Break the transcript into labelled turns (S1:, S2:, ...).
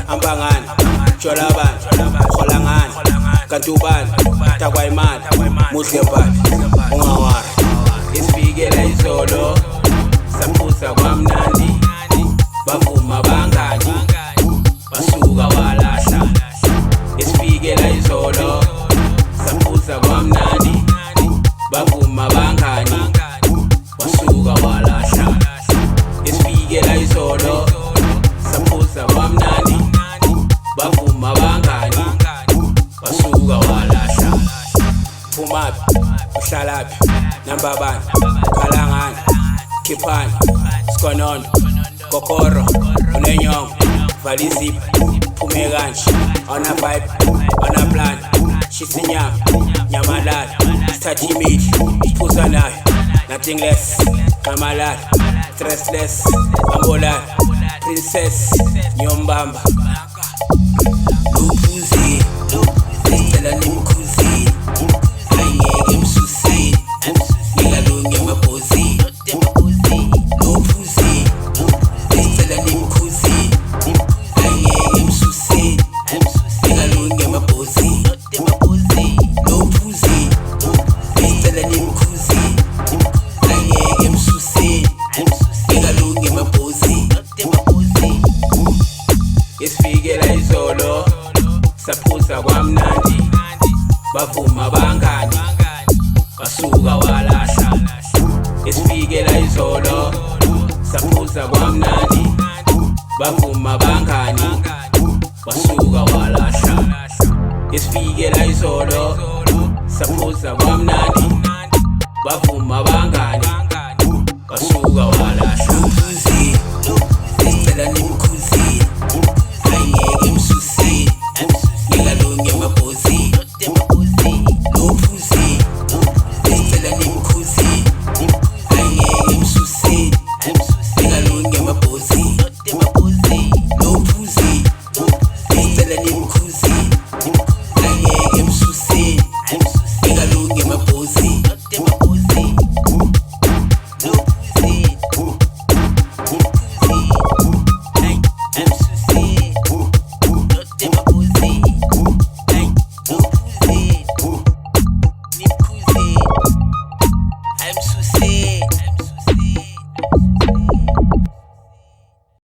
S1: Ambangan, Cholaban, Kholangan, Kantuban, Takwaiman, Muslimat, Ungawar. Isifike izolo, saphuza kwamnandi, bavuma bangani, basuka walahla. Isifike izolo, saphuza kwamnandi, bavuma bangani, basuka walahla. Isifike izolo, saphuza kwamnandi, bavuma bangani, basuka walahla. Phumaphi, uhlalaphi, nambabani, Khalangani, Khiphani, Skonondo, Kokoro, unenyongo, vala izipho, phume kanje, ona vibe, ona plan, shisa inyama, nyamalala, sithatha imidli, siphuza nayo, nothing less, kamalala, stressless, bambolala, princess, nyombamba. Luphuzi, ngicela nimkhuzini, ayingeke emsusini, ngingalungi emabhozini. Luphuzi, ngicela nimkhuzini, ayingeke emsusini, ngingalungi emabhozini. Luphuzi, ngicela nimkhuzini, ayingeke emsusini, ngingalungi emabhozini. Isifike izolo, saphuza kwamnandi, bavuma bangani, basuka walahla. Isifike izolo, saphuza kwamnandi, bavuma bangani, basuka walahla. Isifike izolo, saphuza kwamnandi, bavuma bangani, basuka walahla.